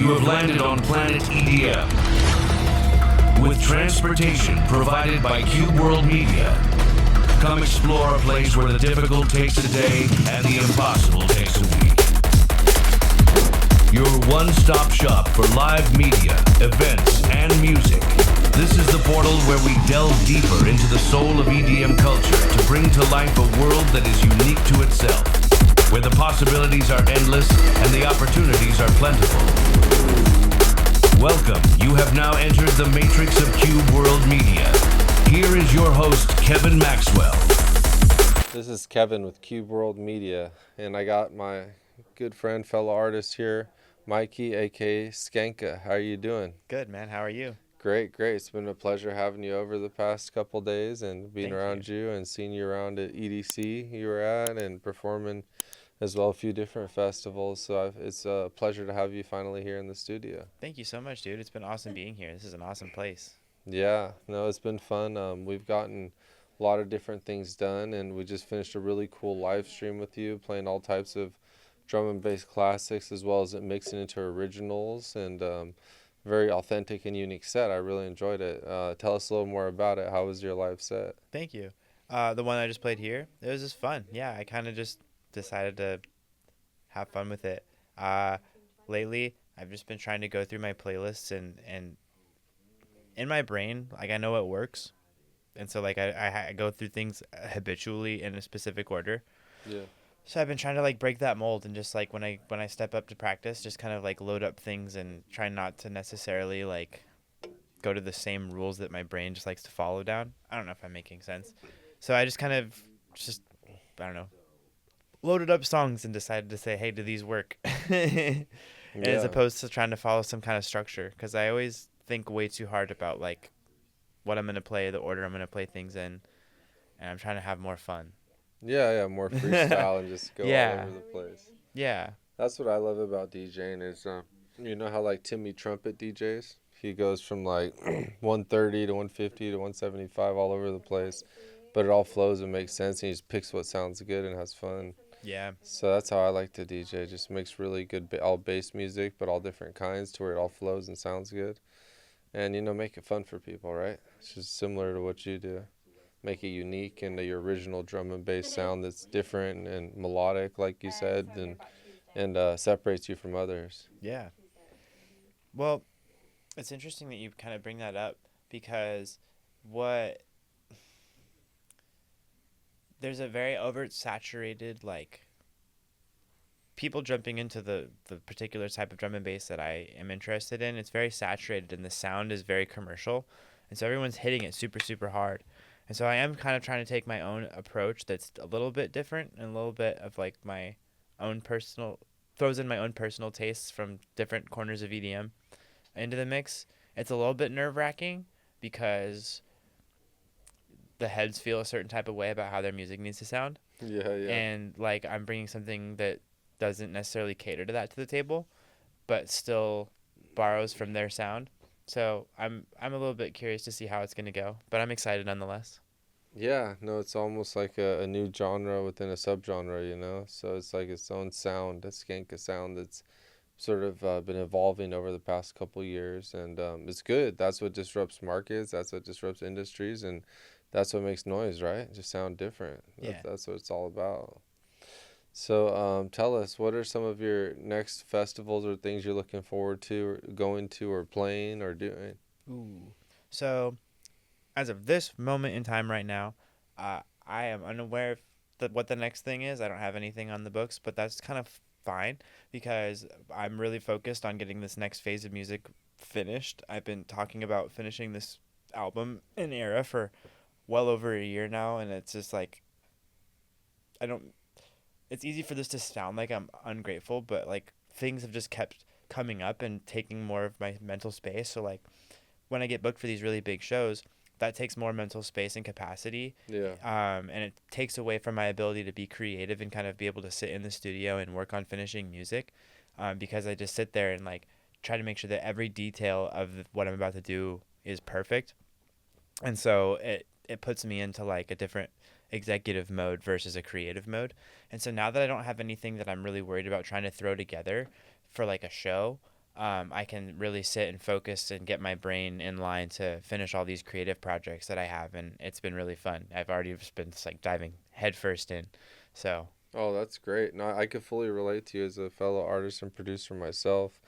You have landed on Planet EDM. With transportation provided by Cube World Media. Come explore a place where the difficult takes a day and the impossible takes a week. Your one-stop shop for live media, events, and music. This is the portal where we delve deeper into the soul of EDM culture to bring to life a world that is unique to itself, where the possibilities are endless and the opportunities are plentiful. Welcome. You have now entered the matrix of Cube World Media. Here is your host, Kevin Maxwell. This is Kevin with Cube World Media, and I got my good friend, fellow artist here, Mikey, aka Skanka. How are you doing? Good, man. How are you? Great. It's been a pleasure having you over the past couple days and being Thank around you and seeing you around at EDC you were at and performing as well a few different festivals. So it's a pleasure to have you finally here in the studio. Thank you so much, dude. It's been awesome being here. This is an awesome place. Yeah, no, it's been fun. We've gotten a lot of different things done, and we just finished a really cool live stream with you, playing all types of drum and bass classics as well as it mixing into originals, and very authentic and unique set. I really enjoyed it. Tell us a little more about it. How was your live set? Thank you. The one I just played here, it was just fun. Yeah, I kind of just decided to have fun with it. Lately, I've just been trying to go through my playlists and in my brain, like I know what works. And so like I go through things habitually in a specific order. Yeah. So I've been trying to like break that mold and just like when I step up to practice, just kind of like load up things and try not to necessarily like go to the same rules that my brain just likes to follow down. I don't know if I'm making sense. So I just kind of just, I don't know, loaded up songs and decided to say, hey, do these work? As opposed to trying to follow some kind of structure. Because I always think way too hard about like what I'm going to play, the order I'm going to play things in. And I'm trying to have more fun. Yeah, more freestyle and just go all over the place. Yeah. That's what I love about DJing is, you know how like Timmy Trumpet DJs? He goes from like 130 to 150 to 175 all over the place, but it all flows and makes sense, and he just picks what sounds good and has fun. Yeah. So that's how I like to DJ. Just makes really good all bass music, but all different kinds to where it all flows and sounds good. And, you know, make it fun for people, right? It's just similar to what you do. Make it unique into your original drum and bass sound that's different and melodic, like you said, and separates you from others. Yeah. Well, it's interesting that you kind of bring that up because there's a very oversaturated, like, people jumping into the particular type of drum and bass that I am interested in. It's very saturated and the sound is very commercial. And so everyone's hitting it super, super hard. And so I am kind of trying to take my own approach that's a little bit different and a little bit of like my own personal, throws in my own personal tastes from different corners of EDM into the mix. It's a little bit nerve-wracking because the heads feel a certain type of way about how their music needs to sound. Yeah. And like I'm bringing something that doesn't necessarily cater to that to the table, but still borrows from their sound. So I'm a little bit curious to see how it's going to go, but I'm excited nonetheless. Yeah, no, it's almost like a new genre within a subgenre, you know? So it's like its own sound, a Skanka sound that's sort of been evolving over the past couple years, and it's good. That's what disrupts markets, that's what disrupts industries, and that's what makes noise, right? Just sound different. Yeah. That's what it's all about. So tell us, what are some of your next festivals or things you're looking forward to or going to or playing or doing? Ooh. So as of this moment in time right now, I am unaware of what the next thing is. I don't have anything on the books, but that's kind of fine because I'm really focused on getting this next phase of music finished. I've been talking about finishing this album in Era for well over a year now, and it's just like it's easy for this to sound like I'm ungrateful, but like things have just kept coming up and taking more of my mental space. So like when I get booked for these really big shows, that takes more mental space and capacity. Yeah. And it takes away from my ability to be creative and kind of be able to sit in the studio and work on finishing music. Because I just sit there and like try to make sure that every detail of what I'm about to do is perfect. And so it puts me into like a different executive mode versus a creative mode. And so now that I don't have anything that I'm really worried about trying to throw together for like a show, I can really sit and focus and get my brain in line to finish all these creative projects that I have, and it's been really fun. I've already just been just, like diving headfirst in, so Oh, that's great. No, I could fully relate to you as a fellow artist and producer myself.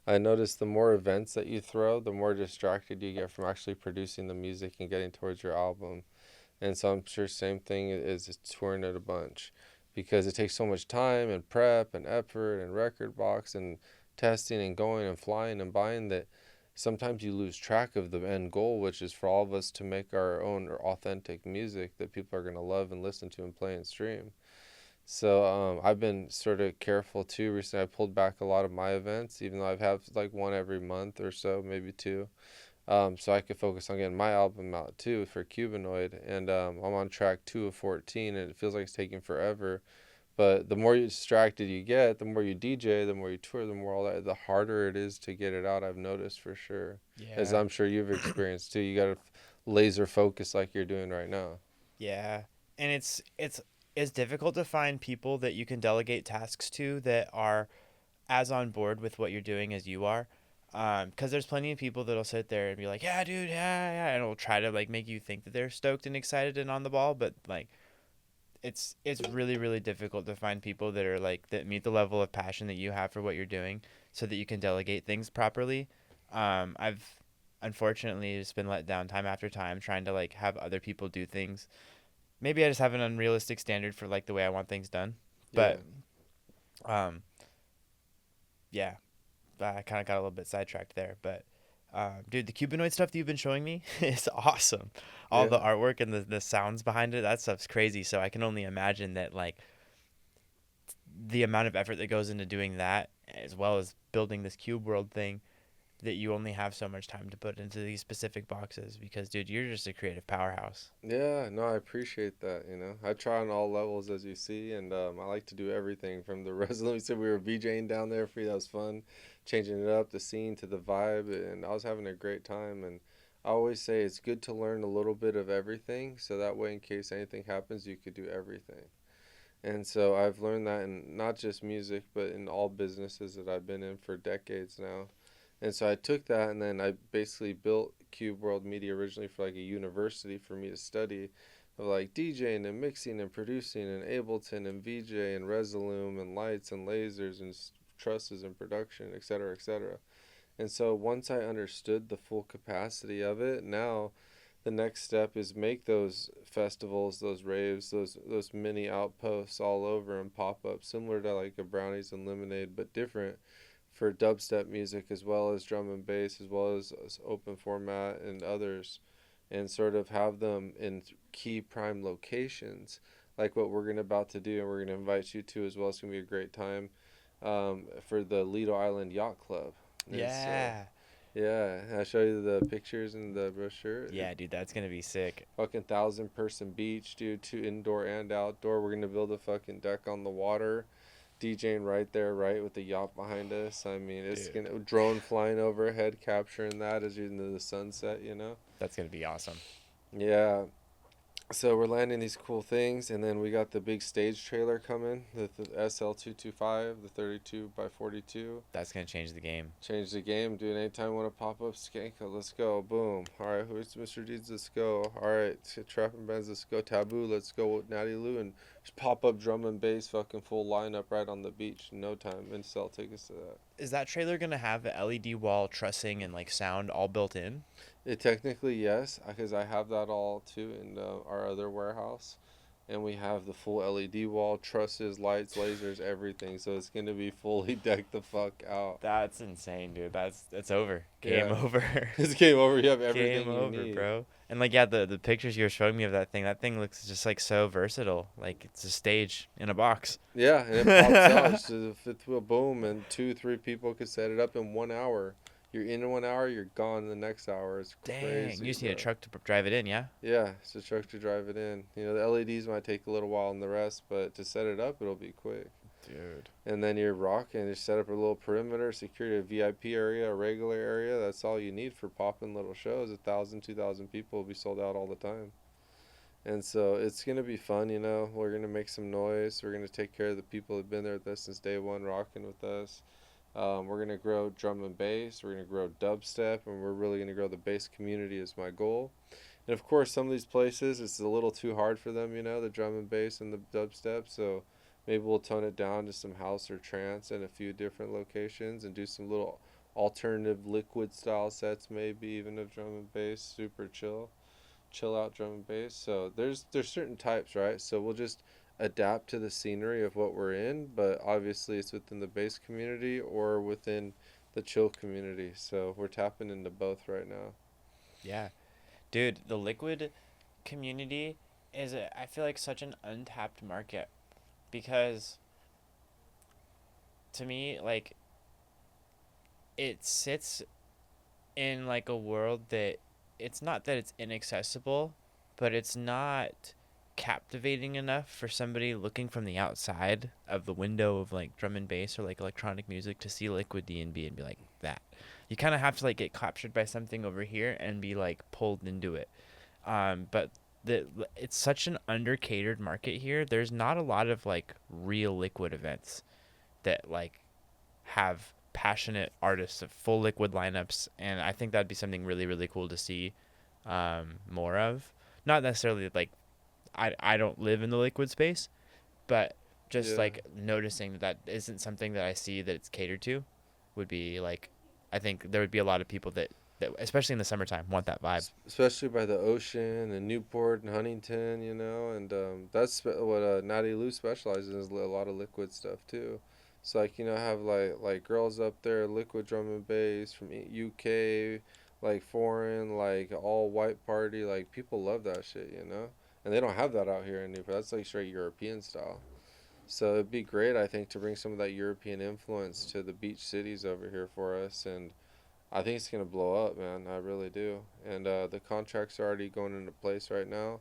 I notice the more events that you throw, the more distracted you get from actually producing the music and getting towards your album. And so I'm sure same thing is touring it a bunch because it takes so much time and prep and effort and record box and testing and going and flying and buying that sometimes you lose track of the end goal, which is for all of us to make our own authentic music that people are going to love and listen to and play and stream. So I've been sort of careful too. Recently, I pulled back a lot of my events, even though I've had like one every month or so, maybe two, so I could focus on getting my album out too for Cubanoid. And I'm on track 2 of 14, and it feels like it's taking forever. But the more distracted you get, the more you DJ, the more you tour, the more all that, the harder it is to get it out. I've noticed for sure, as yeah, I'm sure you've experienced too. You got to laser focus like you're doing right now. yeah, and it's difficult to find people that you can delegate tasks to that are as on board with what you're doing as you are. Because there's plenty of people that'll sit there and be like, yeah, dude, yeah, yeah, and it'll try to like make you think that they're stoked and excited and on the ball, but like it's really really difficult to find people that are like that meet the level of passion that you have for what you're doing, so that you can delegate things properly. I've unfortunately just been let down time after time trying to like have other people do things. Maybe I just have an unrealistic standard for like the way I want things done, Yeah. but um, yeah, I kind of got a little bit sidetracked there, but dude, the Cubanoid stuff that you've been showing me is awesome. All the Yeah. artwork and the sounds behind it, that stuff's crazy. So I can only imagine that like the amount of effort that goes into doing that, as well as building this cube world thing, that you only have so much time to put into these specific boxes. Because dude, you're just a creative powerhouse. Yeah, no, I appreciate that. I try on all levels as you see, and I like to do everything from the resident. We said we were VJing down there for you. That was fun, changing it up, the scene to the vibe, and I was having a great time. And I always say it's good to learn a little bit of everything, so that way, in case anything happens, you could do everything. And so I've learned that in not just music, but in all businesses that I've been in for decades now. And so I took that and then I basically built Cube World Media originally for like a university for me to study of like DJing and mixing and producing and Ableton and VJ and Resolume and lights and lasers and trusses and production, et cetera, et cetera. And so once I understood the full capacity of it, now the next step is make those festivals, those raves, those mini outposts all over and pop up, similar to like a Brownies and Lemonade, but different for dubstep music as well as drum and bass as well as open format and others, and sort of have them in key prime locations like what we're about to do, and we're going to invite you to as well. It's going to be a great time for the Lido Island Yacht Club. Yeah. Yeah, I show you the pictures in the brochure. Yeah, dude, that's gonna be sick. Fucking 1,000-person beach, dude. 2 indoor and outdoor. We're gonna build a fucking deck on the water, DJing right there, right with the yacht behind us. I mean, it's Dude. gonna drone flying overhead, capturing that as you're into the sunset. That's gonna be awesome. Yeah. So we're landing these cool things, and then we got the big stage trailer coming, the SL225, the 32 by 42. That's gonna change the game. Change the game, dude. Anytime you want to pop up Skanka, let's go. Boom. All right, who's Mr. Deeds? Let's go. All right, Trapping Bands, let's go. Taboo, let's go with Natty Lou. And just pop up drum and bass, fucking full lineup right on the beach in no time. And sell tickets to that. Is that trailer gonna have the LED wall, trussing, and like sound all built in? Technically, yes, because I have that all too in our other warehouse. And we have the full LED wall, trusses, lights, lasers, everything. So it's going to be fully decked the fuck out. That's insane, dude. It's over. Game Yeah. over. It's game over. You have everything Game you over, need. bro. And like, yeah, the pictures you were showing me of that thing looks just like so versatile. Like it's a stage in a box. Yeah, and it pops out. It's just a fifth wheel, boom, and 2-3 people could set it up in 1 hour. You're in 1 hour, you're gone the next hour. It's Dang, crazy. you just need a bro. truck to drive it in, yeah? Yeah, it's a truck to drive it in. The LEDs might take a little while and the rest, but to set it up, it'll be quick. Dude. And then you're rocking. You set up a little perimeter, security, a VIP area, a regular area. That's all you need for popping little shows. 1,000, 2,000 people will be sold out all the time. And so it's going to be fun, We're going to make some noise. We're going to take care of the people that have been there with us since day one, rocking with us. We're gonna grow drum and bass. We're gonna grow dubstep, and we're really gonna grow the bass community is my goal. And of course, some of these places it's a little too hard for them, the drum and bass and the dubstep. So maybe we'll tone it down to some house or trance in a few different locations and do some little alternative liquid style sets, maybe even of drum and bass, super chill out drum and bass. So there's certain types, right? So we'll just adapt to the scenery of what we're in, but obviously it's within the bass community or within the chill community. So we're tapping into both right now. Yeah. Dude, the liquid community is, I feel like, such an untapped market because to me, like, it sits in like a world that it's not that it's inaccessible, but it's not captivating enough for somebody looking from the outside of the window of like drum and bass or like electronic music to see liquid D&B and be like that. You kind of have to like get captured by something over here and be like pulled into it. But it's such an under-catered market here. There's not a lot of like real liquid events that like have passionate artists of full liquid lineups, and I think that'd be something really, really cool to see more of. Not necessarily like I don't live in the liquid space, but just like noticing that isn't something that I see that it's catered to would be like, I think there would be a lot of people that especially in the summertime want that vibe. Especially by the ocean and Newport and Huntington, and that's what Natty Lou specializes in, is a lot of liquid stuff too. So like have like girls up there, liquid drum and bass from UK, like foreign, like all white party, like people love that shit. And they don't have that out here in Newport. That's like straight European style. So it'd be great, I think, to bring some of that European influence to the beach cities over here for us, and I think it's gonna blow up, man. I really do. And the contracts are already going into place right now,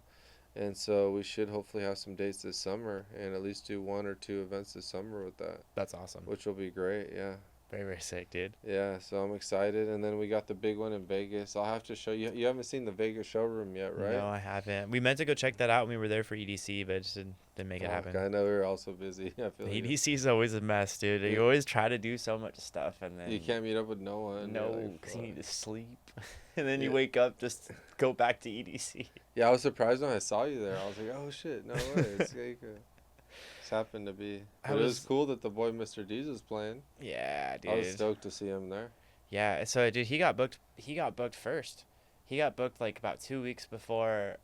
and so we should hopefully have some dates this summer, and at least do one or two events this summer with that. That's awesome. Which will be great, yeah. Very, very sick, dude. Yeah, so I'm excited. And then we got the big one in Vegas. I'll have to show you. You haven't seen the Vegas showroom yet, right? No, I haven't. We meant to go check that out when we were there for EDC, but it just didn't make it happen. I know we were also busy. I feel EDC is always a mess, dude. You always try to do so much stuff, and then you can't meet up with no one. No, because you need to sleep, and then you wake up just go back to EDC. Yeah, I was surprised when I saw you there. I was like, oh shit, no way, it's Skanka. Just happened to be. But it was cool that the boy Mr. D's was playing. Yeah, dude. I was stoked to see him there. Yeah, so dude, he got booked first. He got booked like about 2 weeks before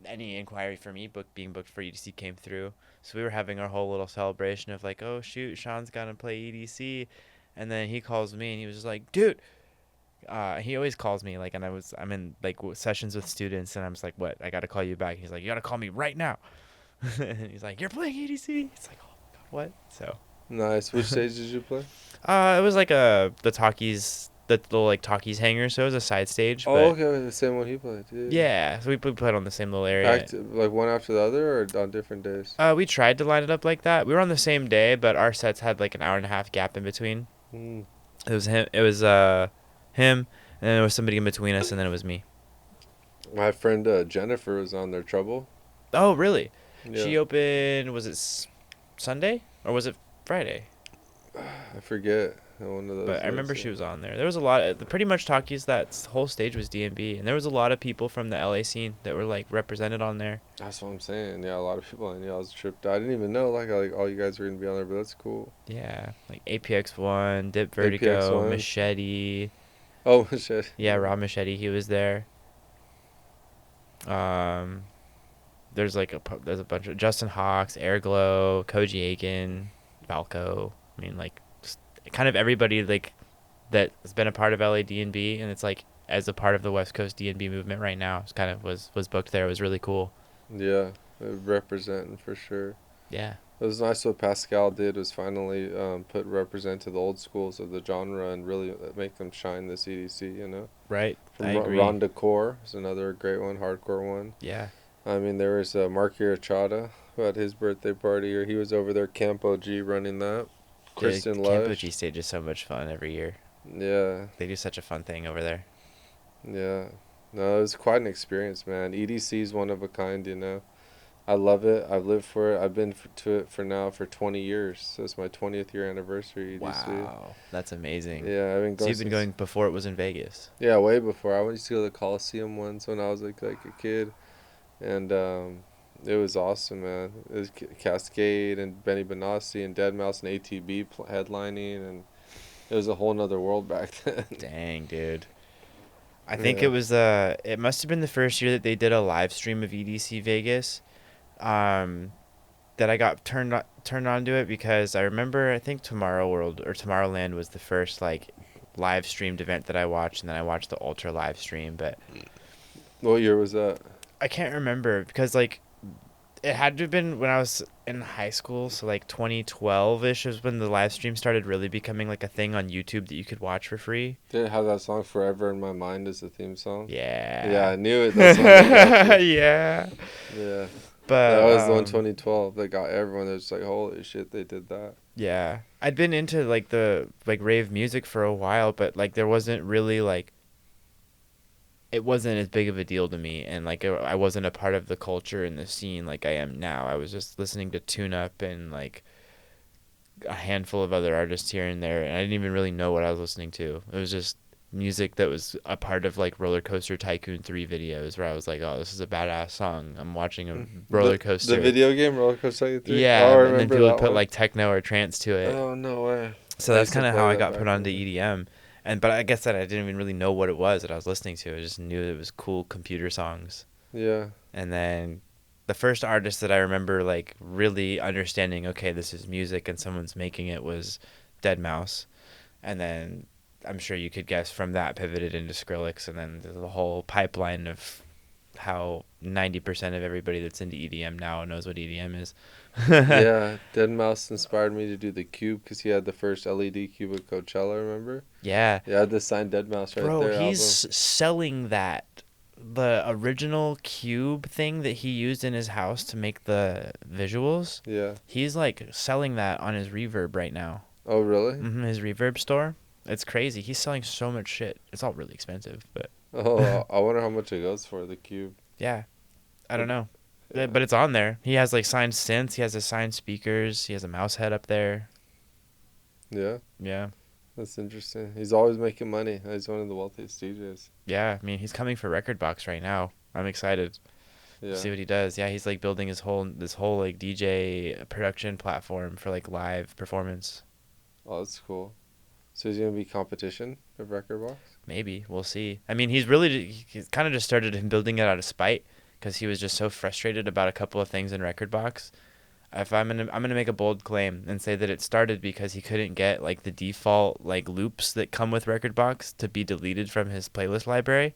any inquiry for me being booked for EDC came through. So we were having our whole little celebration of like, oh shoot, Sean's gonna play EDC, and then he calls me and he was just like, dude. He always calls me like, and I'm in like sessions with students, and I'm just like, what? I gotta call you back. He's like, you gotta call me right now. And he's like, you're playing EDC? It's like, oh my god, what? So nice. Which stage did you play? It was like the talkies, the little like talkies hanger. So it was a side stage. Oh, okay, the same one he played. Yeah, so we played on the same little area. Like one after the other, or on different days? We tried to line it up like that. We were on the same day, but our sets had like an hour and a half gap in between. Mm. It was him. It was him, and then there was somebody in between us, and then it was me. My friend Jennifer was on there. Trouble. Oh, really? Yeah. She opened, was it Sunday or was it Friday? I forget. One of those. But I remember she was on there. There was a lot. Pretty much talkies, that whole stage was D&B. And there was a lot of people from the LA scene that were like represented on there. That's what I'm saying. Yeah, a lot of people. And I was tripped out. I didn't even know like all you guys were going to be on there, but that's cool. Yeah. Like APX1, Dip Vertigo, APX1. Machete. Oh, Machete. Yeah, Rob Machete. He was there. There's a bunch of Justin Hawks, Airglow, Koji Aiken, Valco. I mean, like, just kind of everybody like that's been a part of LA D&B, and it's like as a part of the West Coast D&B movement right now. It's kind of was booked there. It was really cool. Yeah, representing for sure. Yeah. It was nice what Pascal did was finally represent to the old schools of the genre and really make them shine this EDC, Right. From I agree. Ron Decor is another great one, hardcore one. Yeah. I mean, there was Mark Irachada who had his birthday party, or he was over there, Camp OG, running that. Kristen Lush. Camp OG stage is so much fun every year. Yeah. They do such a fun thing over there. Yeah. No, it was quite an experience, man. EDC is one of a kind, I love it. I've lived for it. I've been to it for now for 20 years. So it's my 20th year anniversary, EDC. Wow, that's amazing. Yeah, I've been So going you've been since. going before it was in Vegas. Yeah, way before. I used to go to the Coliseum once when I was like a kid, and it was awesome, man. It was Cascade and Benny Benassi and Dead Mouse and ATB headlining, and it was a whole nother world back then. Dang, dude. I think Yeah. it must have been the first year that they did a live stream of EDC Vegas. Um, that I got turned on to it because I remember I think Tomorrow World or Tomorrowland was the first like live streamed event that I watched, and then I watched the Ultra live stream, but What year was that? I can't remember because like it had to have been when I was in high school, so like 2012ish was when the live stream started really becoming like a thing on YouTube that you could watch for free. Did it have that song "Forever in My Mind" as the theme song? Yeah. Yeah, I knew it. That's what I got you. Yeah. Yeah. But That was the one 2012 that got everyone. They was just like, holy shit, they did that. yeah. I'd been into like the like rave music for a while, but like there wasn't really like it wasn't as big of a deal to me, and like I wasn't a part of the culture and the scene like I am now. I was just listening to Tune Up and like a handful of other artists here and there, and I didn't even really know what I was listening to. It was just music that was a part of like Roller Coaster Tycoon 3 videos where I was like, oh, this is a badass song. I'm watching a roller coaster. The video game Roller Coaster Tycoon 3? Yeah, Oh, I and then remember people that would put one. like techno or trance to it. Oh, no way. So I that's used to kind of play how I that got back put in onto the day. EDM. But I guess that I didn't even really know what it was that I was listening to. I just knew it was cool computer songs. Yeah. And then the first artist that I remember like really understanding, okay, this is music and someone's making it, was Dead Mouse. And then I'm sure you could guess from that pivoted into Skrillex, and then the whole pipeline of how 90% of everybody that's into EDM now knows what EDM is. Yeah. Dead Mouse inspired me to do the cube because he had the first LED cube at Coachella, remember? Yeah. Yeah, I had the signed Dead Mouse right Bro, there. he's selling that. The original cube thing that he used in his house to make the visuals, Yeah. he's like selling that on his Reverb right now. Oh, really? His Reverb store. It's crazy. He's selling so much shit. It's all really expensive, but Oh, I wonder how much it goes for, the cube. yeah. I don't know. Yeah. But it's on there. He has like signed synths, he has his signed speakers, he has a mouse head up there. Yeah. Yeah. That's interesting. He's always making money. He's one of the wealthiest DJs. Yeah, I mean, he's coming for Record Box right now. I'm excited Yeah. to see what he does. Yeah, he's like building this whole like DJ production platform for like live performance. Oh, that's cool. So he's gonna be competition of Record Box? Maybe we'll see. I mean, he's kind of just started him building it out of spite because he was just so frustrated about a couple of things in Record Box. If I'm gonna make a bold claim and say that it started because he couldn't get like the default like loops that come with Record Box to be deleted from his playlist library,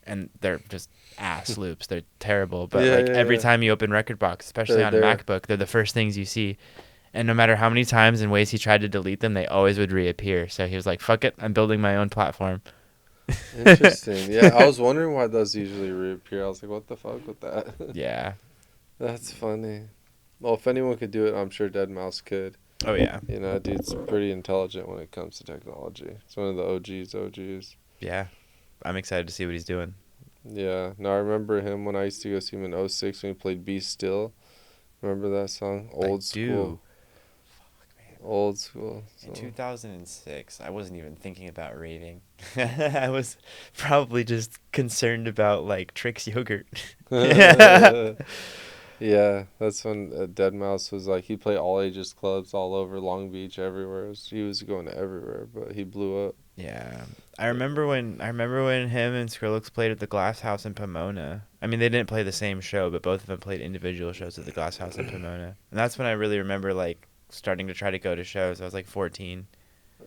and they're just ass loops. They're terrible. But Yeah, like yeah, every yeah. time you open Record Box, especially They're on a there. MacBook, they're the first things you see. And no matter how many times and ways he tried to delete them, they always would reappear. So he was like, "Fuck it, I'm building my own platform." Interesting. Yeah, I was wondering why those usually reappear. I was like, what the fuck with that? Yeah. That's funny. Well, if anyone could do it, I'm sure Dead Mouse could. Oh yeah. You know, dude's pretty intelligent when it comes to technology. It's one of the OGs. Yeah. I'm excited to see what he's doing. Yeah. No, I remember him when I used to go see him in '06 when he played Be Still. Remember that song? Old school. Old school. In So. 2006, I wasn't even thinking about raving. I was probably just concerned about like Trix yogurt. Yeah, that's when Dead Mouse was like, he played all ages clubs all over Long Beach, everywhere. He was going everywhere, but he blew up. Yeah, I remember when him and Skrillex played at the Glass House in Pomona. I mean, they didn't play the same show, but both of them played individual shows at the Glass House in Pomona, and that's when I really remember like starting to try to go to shows. I was like 14.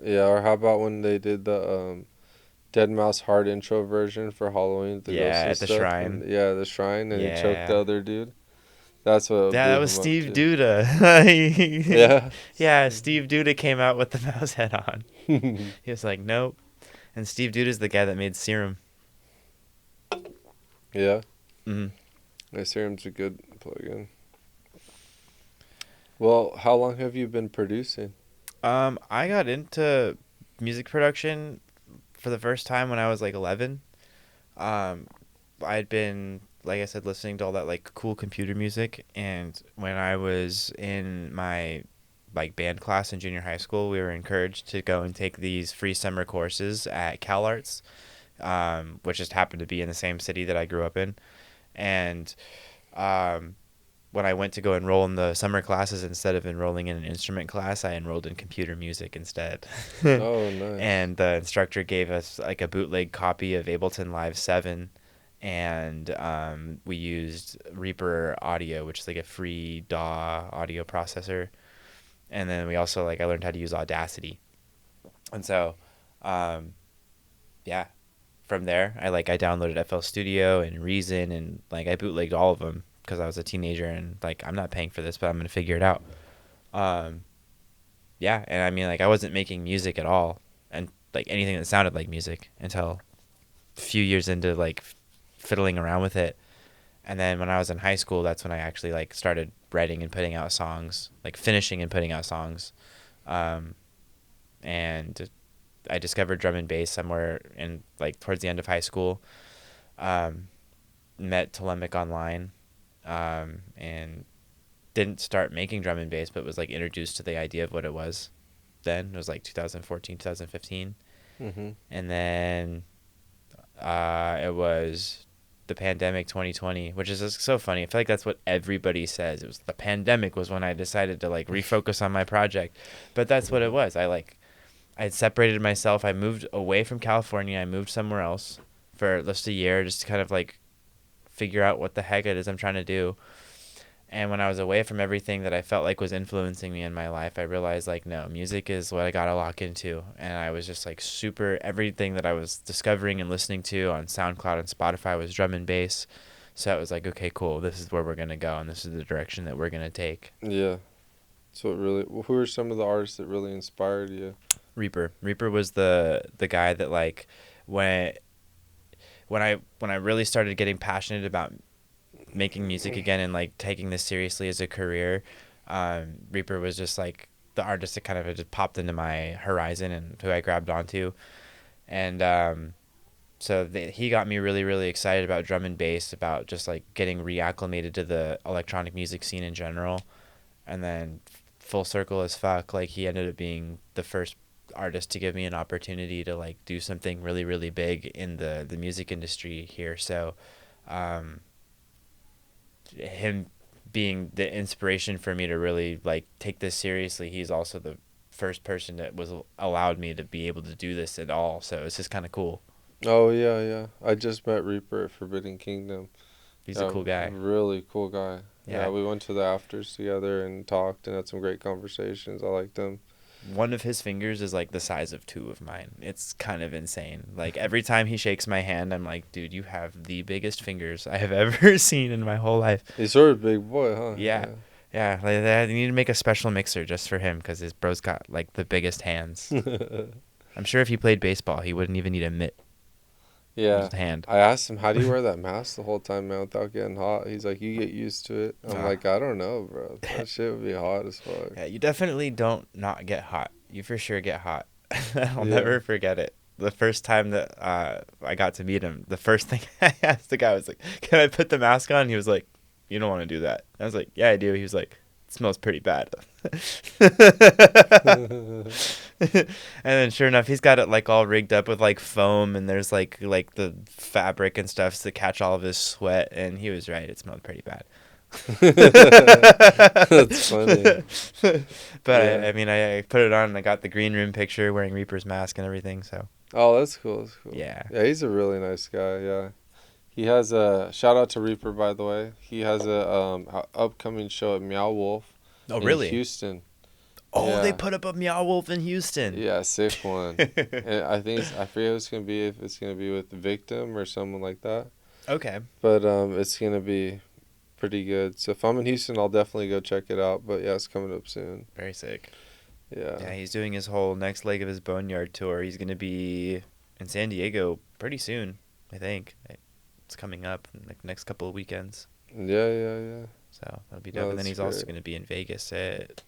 Yeah, or how about when they did the Dead Mouse hard intro version for Halloween? The Yeah, ghost at the stuff? shrine. And, yeah, the shrine, and he choked Yeah. the other dude. That's what. Yeah, blew that was him up, Steve too. Duda. Yeah. Yeah, Steve Duda came out with the mouse head on. He was like, nope. And Steve Duda's the guy that made Serum. Yeah. Mm-hmm. My Serum's a good plugin. Well, how long have you been producing? I got into music production for the first time when I was like 11. I'd been like I said, listening to all that like cool computer music. And when I was in my like band class in junior high school, we were encouraged to go and take these free summer courses at CalArts, which just happened to be in the same city that I grew up in. And um, when I went to go enroll in the summer classes, instead of enrolling in an instrument class, I enrolled in computer music instead. Oh, nice. And the instructor gave us like a bootleg copy of Ableton Live 7, and we used Reaper Audio, which is like a free DAW audio processor. And then we also like I learned how to use Audacity. And so yeah, from there I downloaded FL Studio and Reason, and like I bootlegged all of them because I was a teenager and like I'm not paying for this, but I'm gonna figure it out. Yeah, and I mean like I wasn't making music at all, and like anything that sounded like music until a few years into like fiddling around with it. And then when I was in high school, that's when I actually like started writing and putting out songs, like finishing and putting out songs. And I discovered drum and bass somewhere in like towards the end of high school. Met Telemic online, and didn't start making drum and bass, but was like introduced to the idea of what it was. Then it was like 2014, 2015, and then it was the pandemic 2020, which is just so funny. I feel like that's what everybody says. It was the pandemic was when I decided to like refocus on my project, but that's what it was. I had separated myself. I moved away from California. I moved somewhere else for just a year, just to kind of like figure out what the heck it is I'm trying to do. And when I was away from everything that I felt like was influencing me in my life, I realized like, no, music is what I got to lock into. And I was just like everything that I was discovering and listening to on SoundCloud and Spotify was drum and bass. So it was like, okay, cool. This is where we're going to go. And this is the direction that we're going to take. Yeah. So who are some of the artists that really inspired you? Reaper was the guy that like when I really started getting passionate about making music again and like taking this seriously as a career, Reaper was just like the artist that kind of just popped into my horizon and who I grabbed onto. And he got me really, really excited about drum and bass, about just like getting reacclimated to the electronic music scene in general. And then full circle as fuck, like he ended up being the first artist to give me an opportunity to like do something really, really big in the music industry here. So him being the inspiration for me to really like take this seriously, he's also the first person that was allowed me to be able to do this at all. So it's just kind of cool. Oh yeah. I just met Reaper at Forbidden Kingdom. He's a cool guy. Really cool guy. Yeah, we went to the afters together and talked and had some great conversations. I liked him. One of his fingers is like the size of two of mine. It's kind of insane. Like every time he shakes my hand, I'm like, dude, you have the biggest fingers I have ever seen in my whole life. He's sort of a big boy, huh? Yeah. Like they need to make a special mixer just for him because his bro's got like the biggest hands. I'm sure if he played baseball, he wouldn't even need a mitt. Yeah. Just hand. I asked him, how do you wear that mask the whole time, man, without getting hot? He's like, you get used to it. I'm like, I don't know, bro. That shit would be hot as fuck. Yeah, you definitely don't not get hot. You for sure get hot. I'll never forget it. The first time that I got to meet him, the first thing I asked the guy was like, can I put the mask on? He was like, you don't want to do that. I was like, yeah, I do. He was like, it smells pretty bad. And then sure enough, he's got it like all rigged up with like foam, and there's like the fabric and stuff to catch all of his sweat, and he was right. It smelled pretty bad. That's funny. But yeah. I mean, I put it on and I got the green room picture wearing Reaper's mask and everything. So oh, that's cool. Yeah, he's a really nice guy. Yeah, he has a shout out to Reaper, by the way. He has a upcoming show at Meow Wolf. Oh, really? In Houston. Oh, yeah. They put up a Meow Wolf in Houston. Yeah, sick one. And I think I forget what it's gonna be, if it's gonna be with Victim or someone like that. Okay. But it's gonna be pretty good. So if I'm in Houston, I'll definitely go check it out. But yeah, it's coming up soon. Very sick. Yeah. Yeah, he's doing his whole next leg of his Boneyard tour. He's gonna be in San Diego pretty soon, I think. It's coming up in the next couple of weekends. Yeah. So that'll be dope. And then he's also gonna be in Vegas at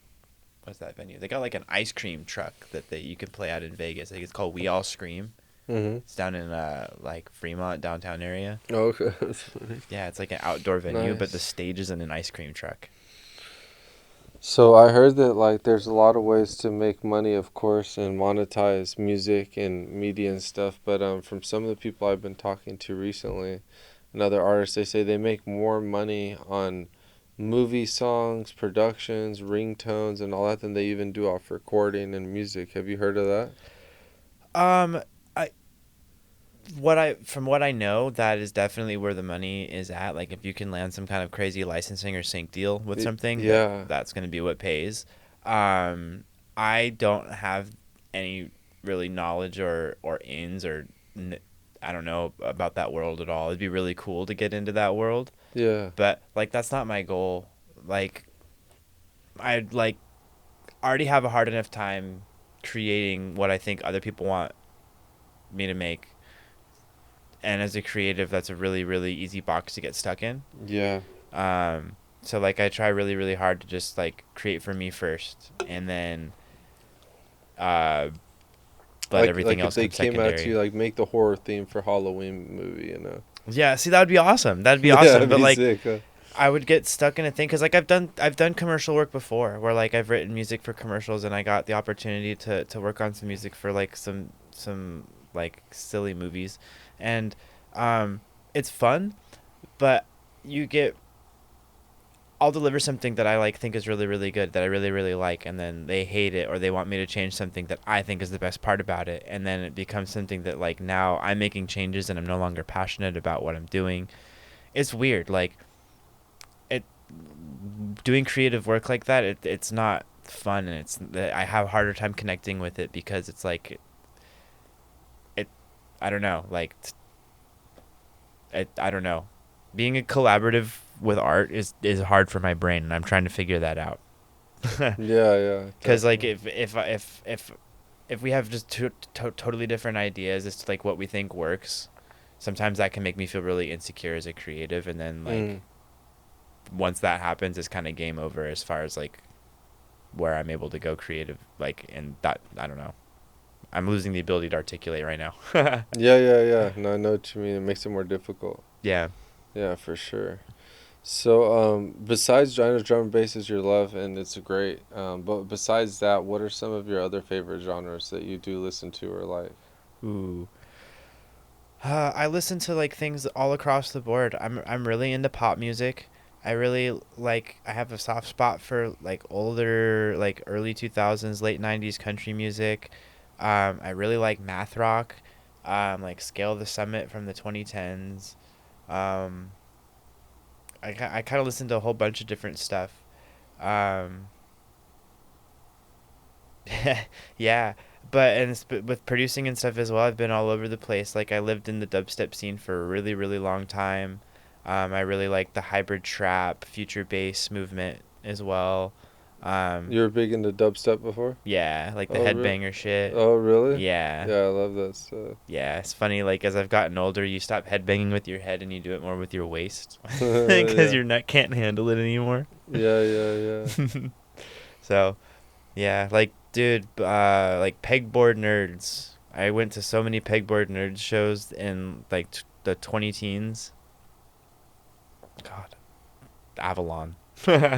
what's that venue? They got like an ice cream truck that you can play out in Vegas. I think it's called We All Scream. It's down in like Fremont downtown area. Oh, okay. That's funny. Yeah, it's like an outdoor venue, but the Nice. stage is in an ice cream truck. So I heard that like there's a lot of ways to make money, of course, and monetize music and media and stuff. But from some of the people I've been talking to recently, and other artists, they say they make more money on movie songs, productions, ringtones, and all that than they even do off recording and music. Have you heard of that? Um, from what I know, that is definitely where the money is at. Like if you can land some kind of crazy licensing or sync deal with something, Yeah. that's going to be what pays. I don't have any really knowledge or ins or I don't know about that world at all. It'd be really cool to get into that world, Yeah. but like that's not my goal. Like I'd like already have a hard enough time creating what I think other people want me to make. And as a creative, that's a really, really easy box to get stuck in. Yeah. So like I try really, really hard to just like create for me first, and then let everything like else if they come came out to secondary. you like make the horror theme for Halloween movie, you know. Yeah, see, that would be awesome. That'd be Yeah, awesome. that'd But be like sick, huh? I would get stuck in a thing because like I've done commercial work before, where like I've written music for commercials, and I got the opportunity to work on some music for like some like silly movies, and it's fun, but I'll deliver something that I like think is really, really good, that I really, really like, and then they hate it or they want me to change something that I think is the best part about it, and then it becomes something that like now I'm making changes and I'm no longer passionate about what I'm doing. It's weird, like it doing creative work like that. It's not fun, and I have a harder time connecting with it because it's like it I don't know, like I don't know. Being a collaborative with art is hard for my brain, and I'm trying to figure that out. Yeah, Because like definitely. if we have just totally different ideas as to like what we think works, sometimes that can make me feel really insecure as a creative, and then like once that happens, it's kind of game over as far as like where I'm able to go creative. Like, and that I don't know. I'm losing the ability to articulate right now. Yeah. No, I know what you mean. It makes it more difficult. Yeah. Yeah, for sure. So, besides genre, drum and bass is your love, and it's great. But besides that, what are some of your other favorite genres that you do listen to or like? Ooh. I listen to like things all across the board. I'm really into pop music. I really like I have a soft spot for like older like early 2000s, late 90s country music. I really like math rock. Like Scale the Summit from the 2010s. Um I kind of listen to a whole bunch of different stuff. Um Yeah, but with producing and stuff as well, I've been all over the place. Like I lived in the dubstep scene for a really, really long time. I really like the hybrid trap, future bass movement as well. You were big into dubstep before? Yeah, like the Oh, headbanger shit. Oh, really? Yeah, Yeah, I love that stuff. yeah. It's funny. Like as I've gotten older, you stop headbanging with your head and you do it more with your waist, because Yeah. your neck can't handle it anymore. Yeah. So, yeah, like dude, like pegboard nerds. I went to so many pegboard nerds shows in like the 20 teens. God, Avalon.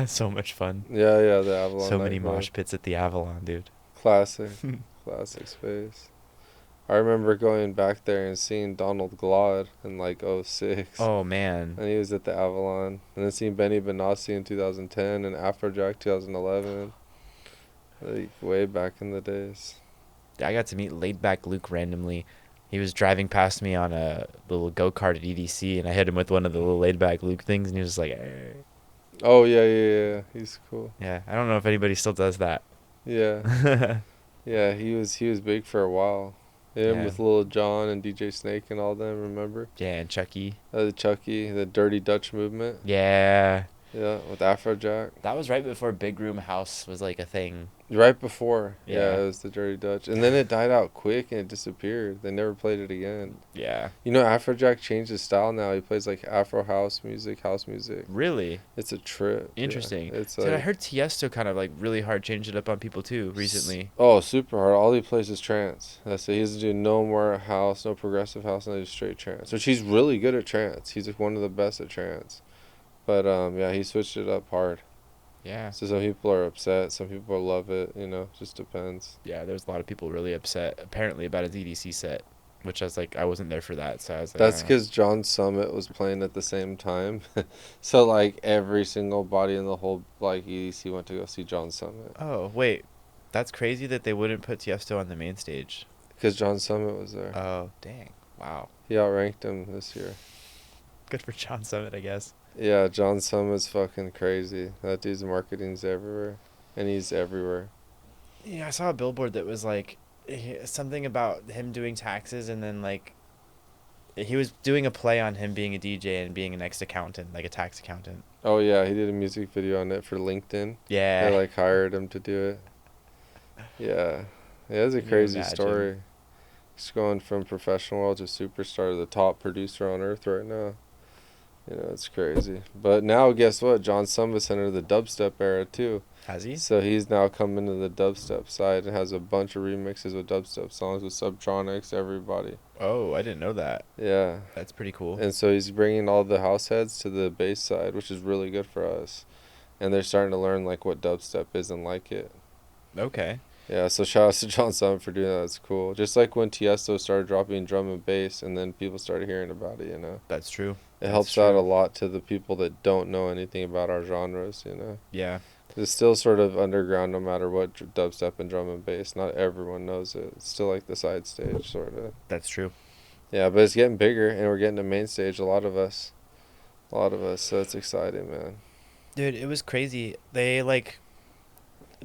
So much fun. Yeah, the Avalon So many nightclub. mosh pits at the Avalon, dude. Classic. Classic space. I remember going back there and seeing Donald Glaude in like '06. Oh man. And he was at the Avalon. And then seeing Benny Benassi in 2010 and Afrojack 2011. Like way back in the days. I got to meet Laid Back Luke randomly. He was driving past me on a little go-kart at EDC, and I hit him with one of the little Laid Back Luke things, and he was just like, "Eh." Oh yeah. He's cool. Yeah, I don't know if anybody still does that. Yeah. Yeah, he was big for a while. Him Yeah. with Lil Jon and DJ Snake and all them, remember? Yeah, and Chucky. The Chucky, the Dirty Dutch movement. Yeah. Yeah, with Afrojack. That was right before Big Room House was like a thing. Right before. Yeah, Yeah. it was the Dirty Dutch. And then it died out quick and it disappeared. They never played it again. Yeah. You know, Afrojack changed his style now. He plays like Afro house music. Really It's a trip. interesting. Yeah. It's Dude, I like, heard Tiesto kind of like really hard changed it up on people too recently. oh, super hard. All he plays is trance. That's it. He doesn't do no more house, no progressive house, no just straight trance. Which he's really good at trance. He's like one of the best at trance. But yeah, he switched it up hard. Yeah. So some people are upset, some people love it. You know, just depends. Yeah, there's a lot of people really upset apparently about his EDC set, which I was like, I wasn't there for that, so I was like, That's because John Summit was playing at the same time. So like every single body in the whole like EDC went to go see John Summit oh wait, that's crazy that they wouldn't put Tiesto on the main stage. because John Summit was there. Oh dang, wow, He outranked him this year. good for John Summit, I guess. Yeah, John Summit's fucking crazy. That dude's marketing's everywhere, and he's everywhere. Yeah, I saw a billboard that was like something about him doing taxes, and then like he was doing a play on him being a DJ and being an ex-accountant, like a tax accountant. Oh yeah, he did a music video on it for LinkedIn. Yeah. They like hired him to do it. Yeah, it's a Can you crazy imagine? story. He's going from professional world to superstar to the top producer on earth right now. You know, it's crazy. But now, guess what? John Summit's entered the dubstep era too. Has he? So he's now coming to the dubstep side and has a bunch of remixes with dubstep songs with Subtronics, everybody. Oh, I didn't know that. Yeah. That's pretty cool. And so he's bringing all the house heads to the bass side, which is really good for us. And they're starting to learn like what dubstep is and like it. Okay. Yeah, so shout out to John Summit for doing that. It's cool. Just like when Tiesto started dropping drum and bass and then people started hearing about it, you know. That's true. It That's helps out true. a lot to the people that don't know anything about our genres, you know. Yeah. It's still sort of underground no matter what dubstep and drum and bass. Not everyone knows it. It's still like the side stage, sort of. That's true. Yeah, but it's getting bigger and we're getting to main stage, a lot of us. So it's exciting, man. Dude, it was crazy. They like,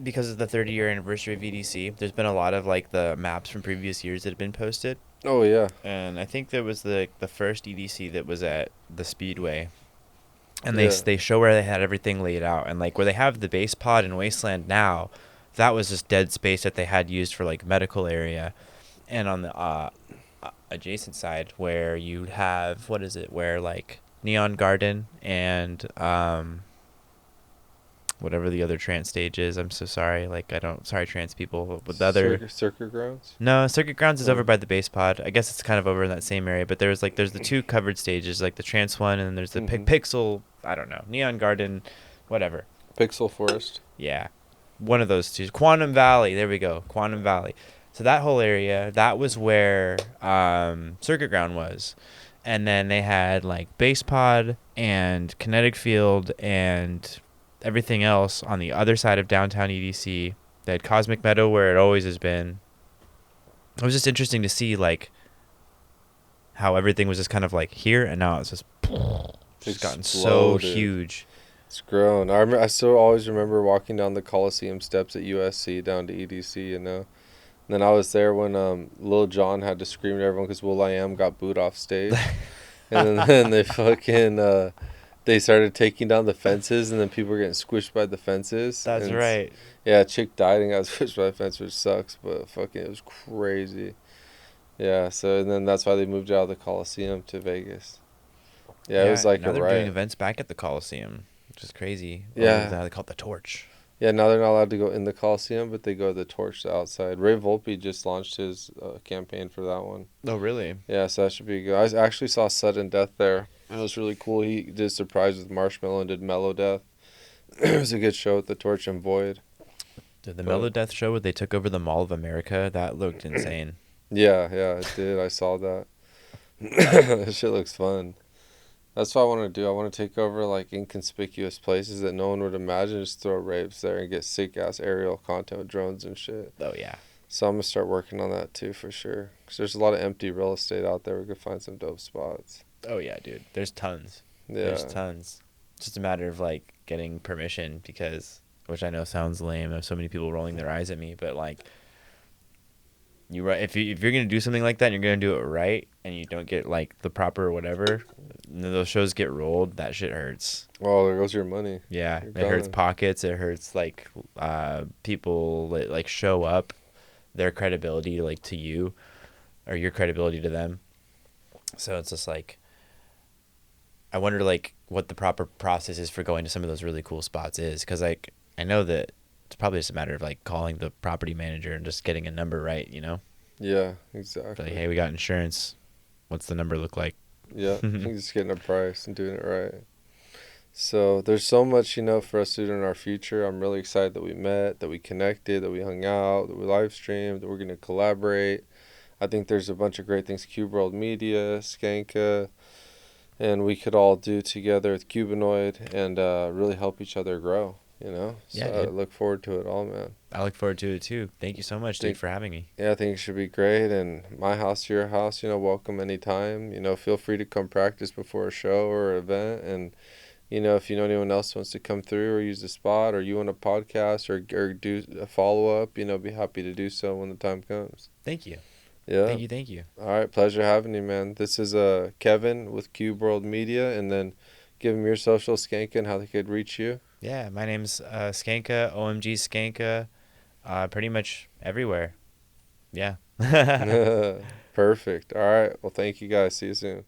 because of the 30-year anniversary of EDC, there's been a lot of like the maps from previous years that have been posted. Oh, yeah. And I think there was the first EDC that was at the Speedway. And Yeah. they show where they had everything laid out. And like where they have the base pod in Wasteland now, that was just dead space that they had used for like medical area. And on the adjacent side where you have, what is it, where like Neon Garden and whatever the other trance stage is. I'm so sorry. Like sorry trance people. But the other Circuit grounds? no, Circuit Grounds is Oh. over by the base pod. I guess it's kind of over in that same area. But there's the two covered stages, like the trance one, and then there's the Mhm. Pixel. I don't know, Neon Garden, whatever. Pixel Forest. Yeah, one of those two. Quantum Valley. There we go. Quantum Valley. So that whole area, that was where Circuit Ground was. And then they had like base pod and kinetic field and everything else on the other side of downtown EDC. They had Cosmic Meadow where it always has been. It was just interesting to see like how everything was just kind of like here and now it's just gotten so Exploded. huge. It's grown. I still always remember walking down the Coliseum steps at USC down to EDC, you know. And then I was there when Lil Jon had to scream to everyone because will.i.am got booed off stage. And then they fucking they started taking down the fences, and then people were getting squished by the fences. That's and right. Yeah, a chick died and got squished by the fence, which sucks, but fucking it was crazy. Yeah, so and then that's why they moved out of the Coliseum to Vegas. Yeah, it was like now a they're doing riot. events back at the Coliseum, which is crazy. Yeah. Now they call it the Torch. Yeah, now they're not allowed to go in the Coliseum, but they go to the Torch outside. Ray Volpe just launched his campaign for that one. Oh, really? Yeah, so that should be good. I actually saw Sudden Death there. It was really cool. He did Surprise with Marshmallow and did Mellow Death. It was a good show with the Torch and Void. The But- Mellow Death show where they took over the Mall of America, that looked insane. Yeah, it did. I saw that. That shit looks fun. That's what I want to do. I want to take over like inconspicuous places that no one would imagine. Just throw raves there and get sick ass aerial content with drones and shit. Oh, yeah. So I'm gonna start working on that too for sure. Cause there's a lot of empty real estate out there. We could find some dope spots. Oh, yeah, dude. There's tons. Yeah. There's tons. It's just a matter of like getting permission because, which I know sounds lame. There's so many people rolling their eyes at me, but like, if you're gonna do something like that and you're gonna do it right and you don't get like the proper whatever, those shows get rolled, that shit hurts. Well, there goes your money. Yeah, You're it hurts gone. pockets. It hurts like people that, like, show up, their credibility, like, to you, or your credibility to them. So it's just like, I wonder, like, what the proper process is for going to some of those really cool spots is, because, like, I know that it's probably just a matter of, like, calling the property manager and just getting a number right, you know? Yeah, exactly. Like, hey, we got insurance. What's the number look like? Yeah, just getting a price and doing it right. So there's so much, for us to do in our future. I'm really excited that we met, that we connected, that we hung out, that we live streamed, that we're going to collaborate. I think there's a bunch of great things, Cube World Media, Skanka, and we could all do together with Cubanoid and really help each other grow, So Yeah, I dude. look forward to it all, man. I look forward to it, too. Thank you so much, dude, for having me. Yeah, I think it should be great. And my house, your house, welcome anytime. Feel free to come practice before a show or an event. And, if you know anyone else wants to come through or use the spot, or you want a podcast or do a follow-up, be happy to do so when the time comes. Thank you. Yeah. Thank you. All right, pleasure having you, man. This is Kevin with Cube World Media, and then give them your social, Skanka, and how they could reach you. Yeah, my name's Skanka, OMG Skanka, pretty much everywhere. Yeah. Perfect. All right. Well, thank you guys. See you soon.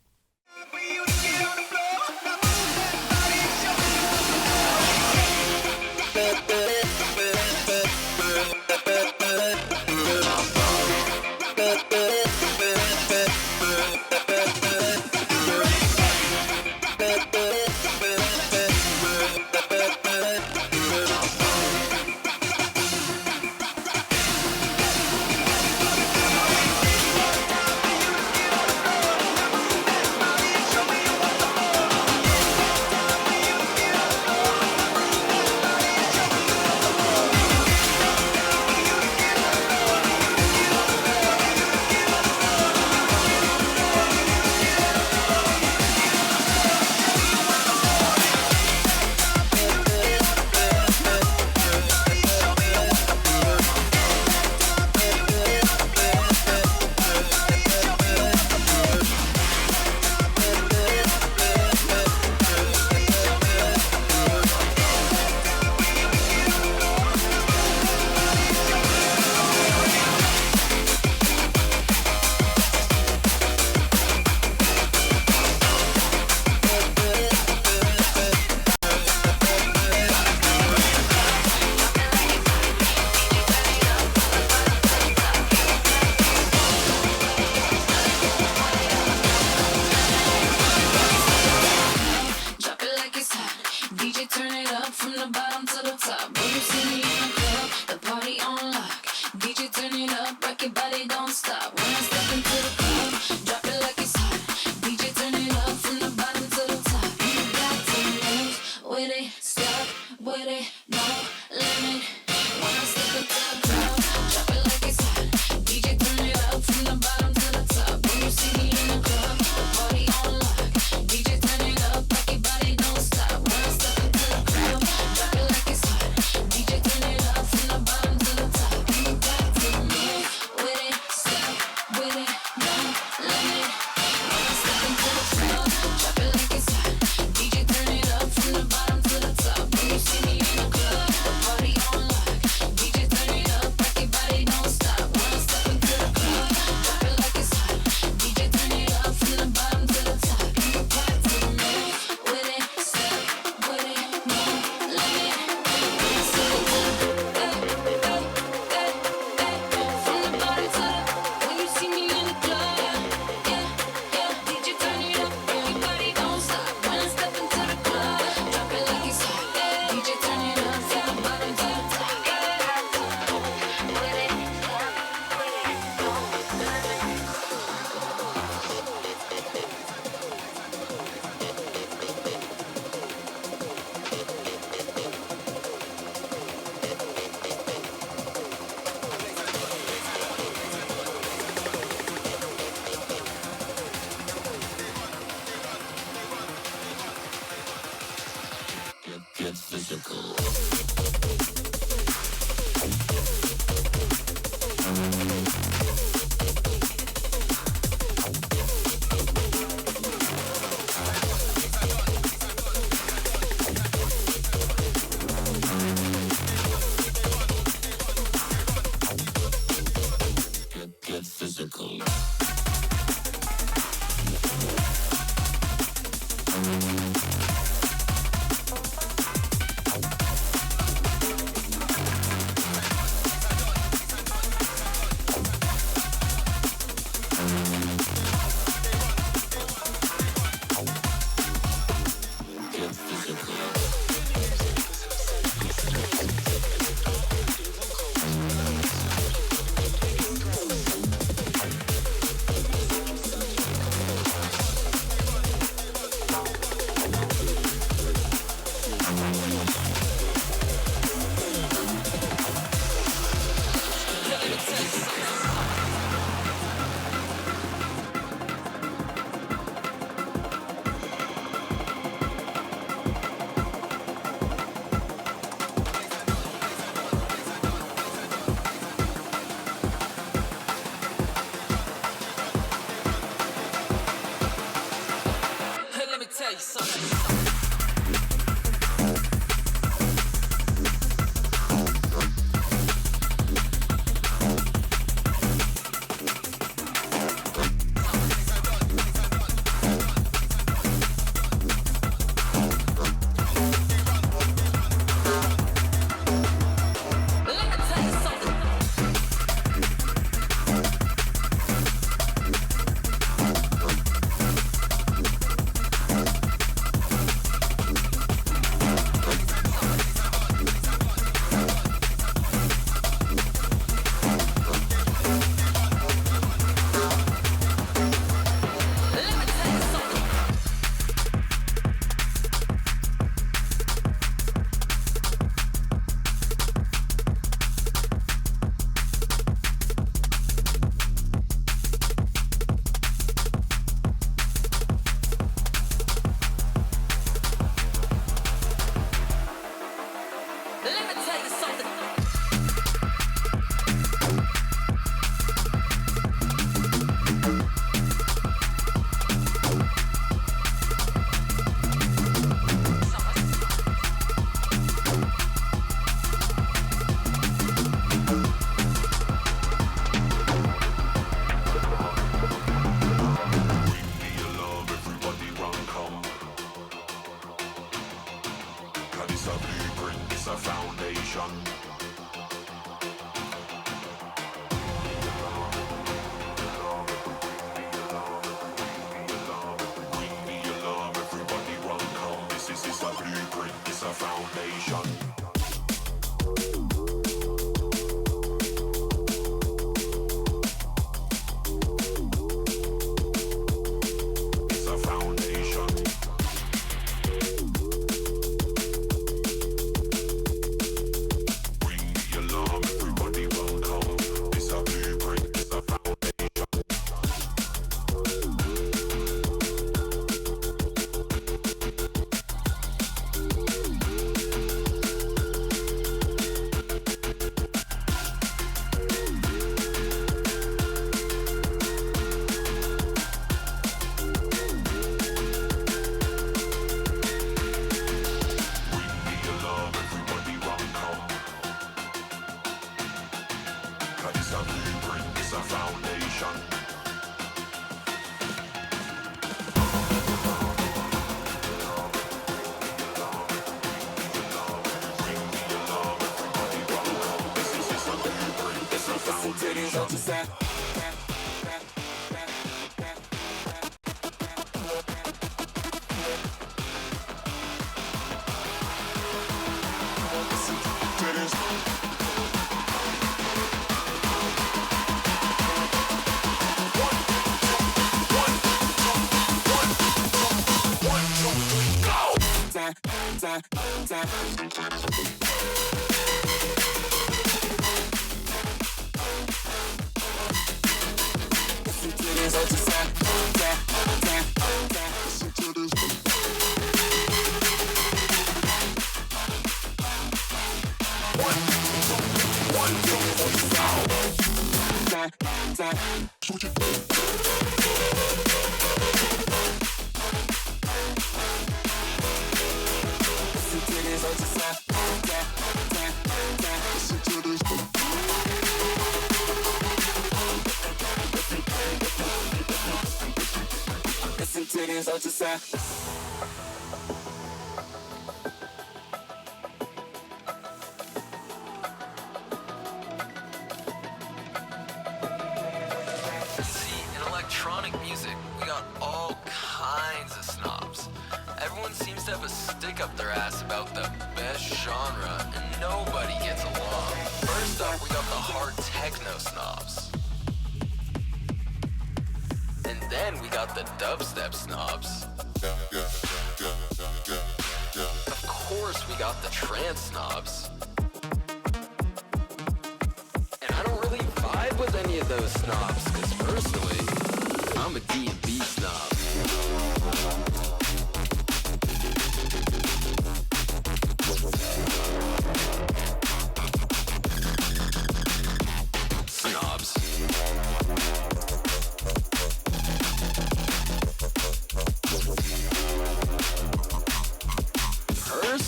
tell you something.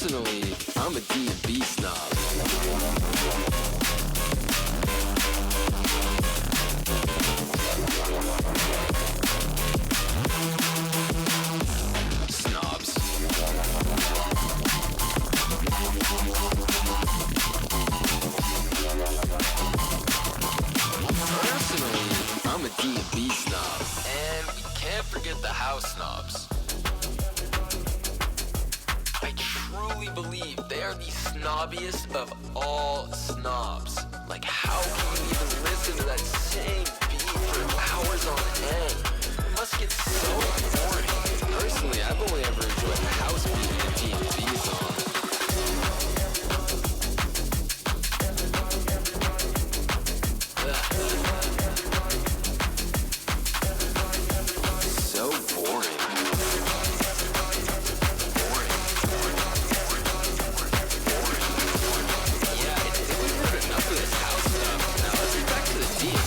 Personally, I'm a D&B snob. Snobs. Personally, I'm a D&B snob. And we can't forget the house snobs. I truly believe they are the snobbiest of all snobs. Like, how can you even listen to that same beat for hours on end? It must get so boring. Personally, I've only ever enjoyed the house beat in a D&B song. So boring. Yeah, we've heard enough of this house stuff. Now let's get back to the D&D.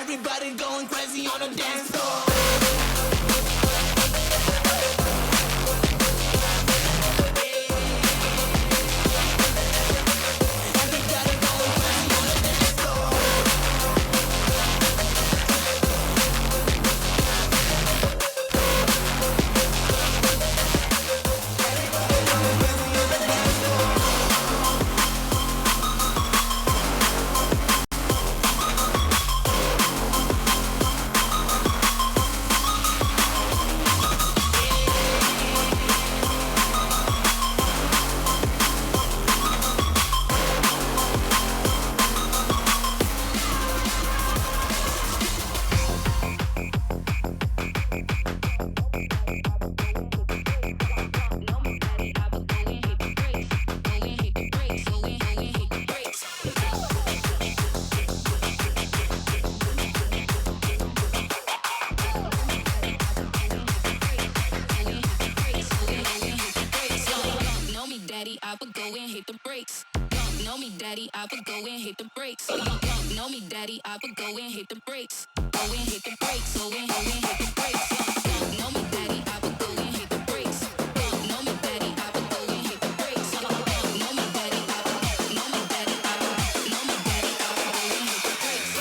Everybody going crazy on the dance floor. I would go and hit the brakes. Know me, daddy, I would go and hit the brakes. Know me, daddy, I would go and hit the brakes. Go and hit the brakes, go and hit the brakes. Know me, daddy, I would go and hit the brakes. Know me, daddy, I would go and hit the brakes. Know me, daddy, I would, know me, daddy, I would, know me, daddy, I would go and hit the brakes.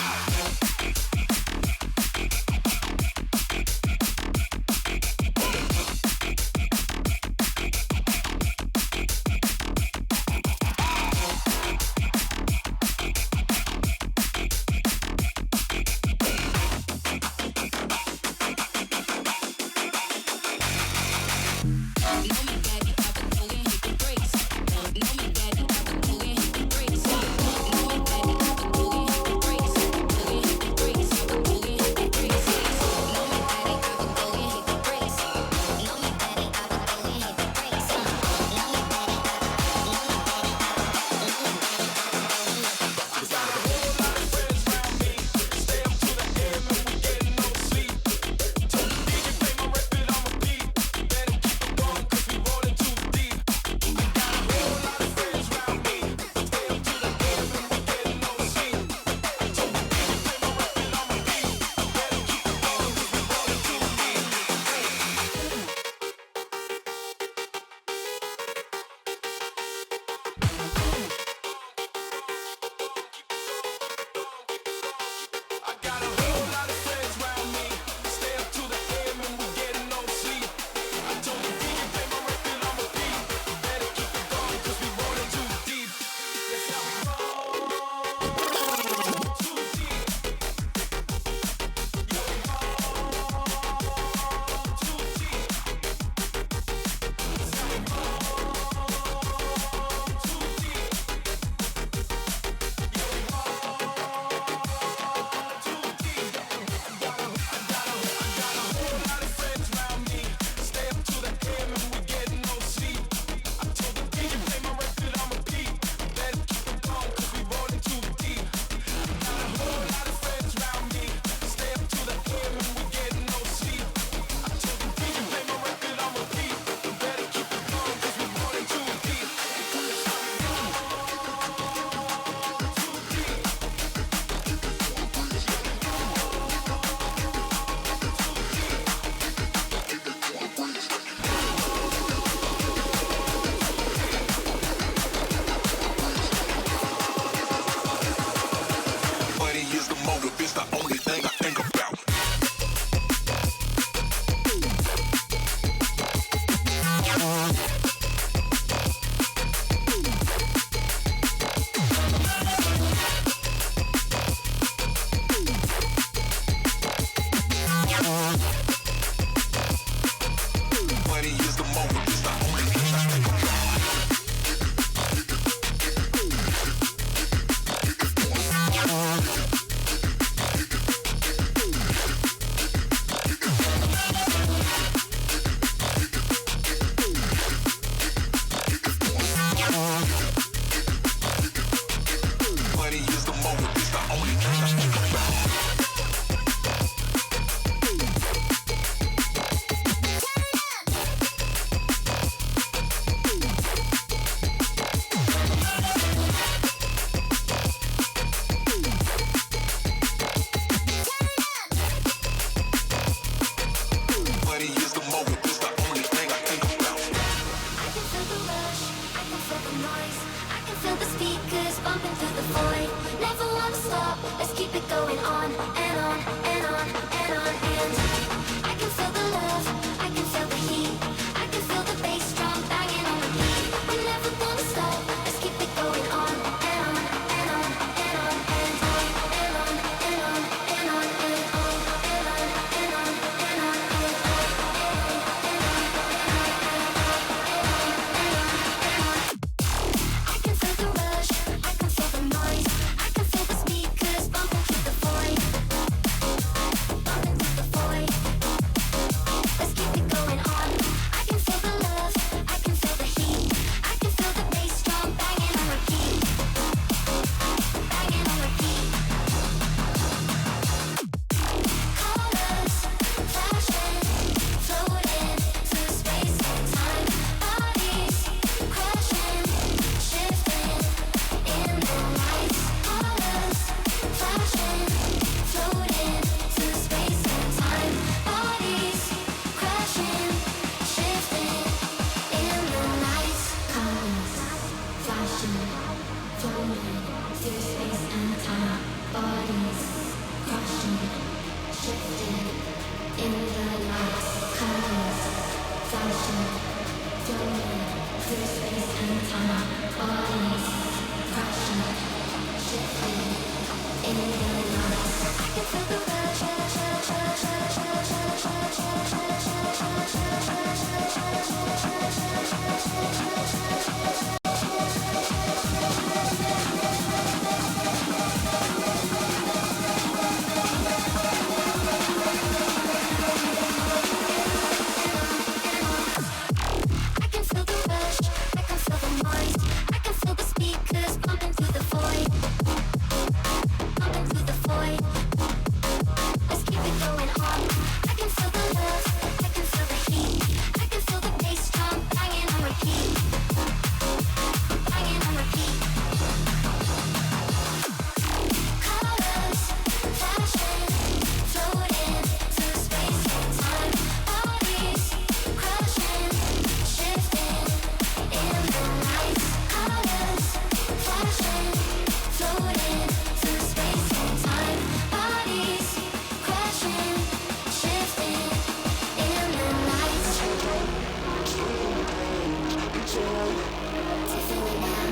rush, I can feel the noise, I can feel the speakers bumping through the void. Never wanna stop, let's keep it going on and on and on and on. And I can feel the love, I can feel the heat, I can feel the bass drum banging on repeat. We never wanna stop, let's keep it going on and on and on and on and on and on and on and on and on and on and on and on and on. I can feel the rush, I can feel the noise, I can feel the speakers bumping through the void, bumping through the void. Let's keep it going on. I can feel the love, I can feel the heat, I can feel the bass drum banging on repeat, banging on repeat. Colors flashing, floating through space and time. Bodies crashing, shifting in the lights. Colors flashing, floating through space and time. Bodies crashing, shifting in the lights. Colors flashing, floating through space and time. Bodies crashing, shifting in the lights. Colors flashing, floating through space and time. Bodies crashing, shifting in the lights. I can feel the rush. I can feel the rush, I can feel the noise, I can feel the speakers bumping through the void, bumping through the void. Let's keep it going on. I can feel the love, I can feel the heat, I can feel the bass drum banging on repeat, banging on repeat. Colors flashing, floating through space and time. Bodies crashing, shifting in the lights. Colors flashing, floating through space and time. Bodies crashing, shifting in the lights. Do you feel it now?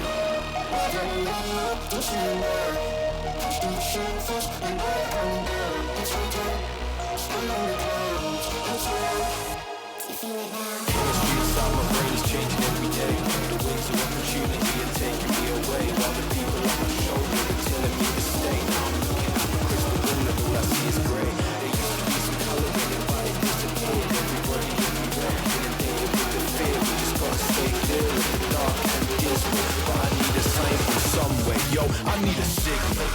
Never know, do you know? Push the shit first and break on down. It's your turn. Stay on the ground. It's your. Do you feel it now? Inside my brain is changing every day. The wings of opportunity are taking me away. While the people on my shoulder are telling me to stay. Now I'm looking out the crystal ball and all I see is grey. There used to be some colour in it, but it disappeared. Everybody everywhere, inundated with the fear. We just gotta stay clear of the dark and dismal. But I need a sign from somewhere, yo. I need a signal.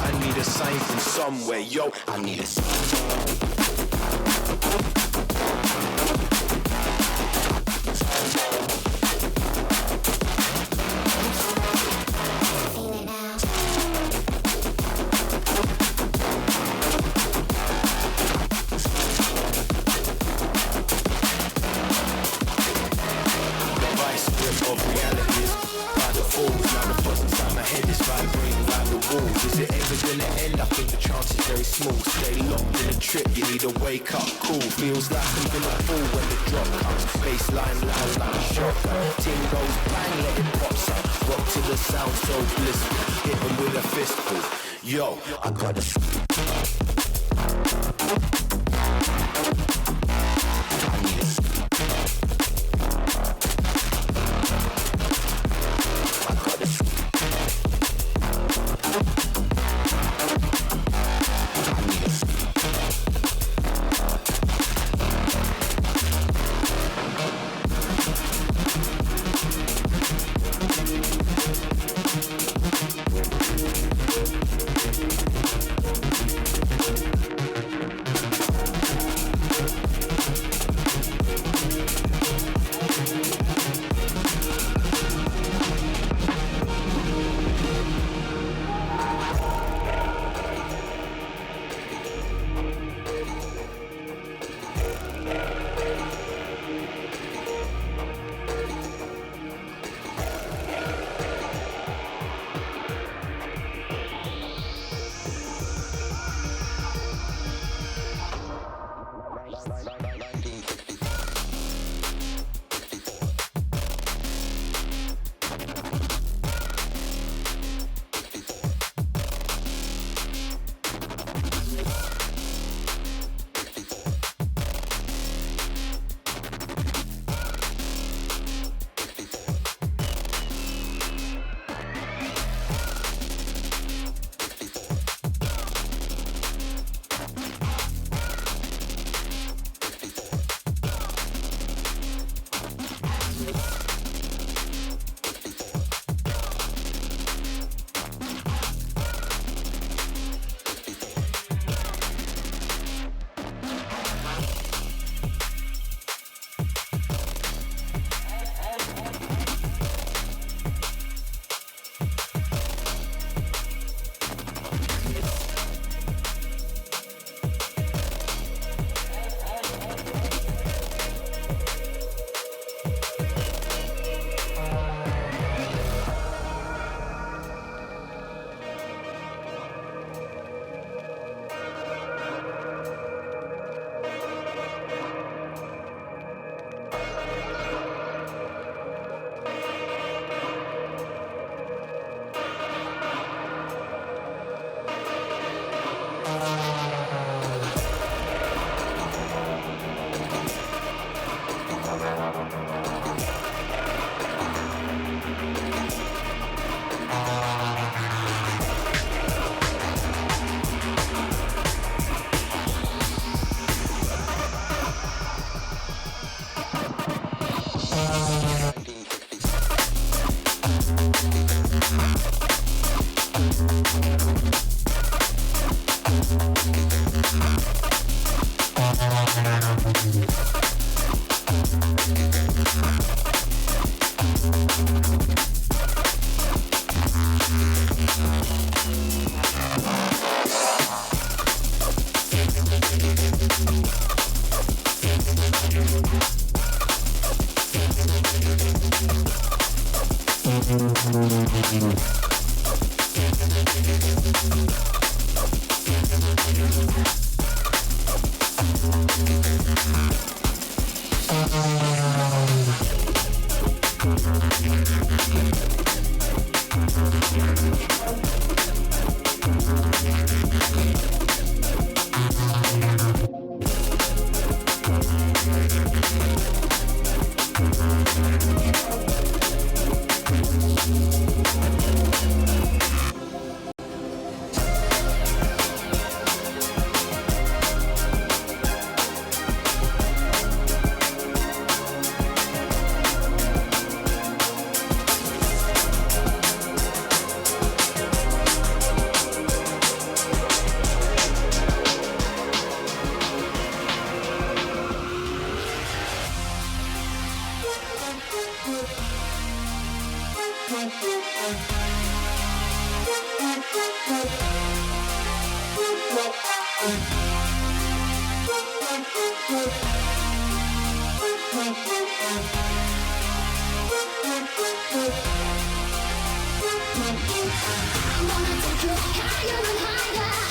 I need a sign from somewhere, yo. I need a Feel it now. vice grip of realities. By the falls, now the thoughts inside my head is vibrating like the walls. Is it ever gonna end? I think the chance is very small. Stay locked in a trip, you need a wake up call. Feels like I'm gonna fall when the drop comes. Bassline loud like a shotgun. Ting goes bang, let it pop up. Rock to the sound so blissful. Hit 'em with a fistful. Yo, I gotta. I need a. I gotta. I need a. I wanna take you higher and higher.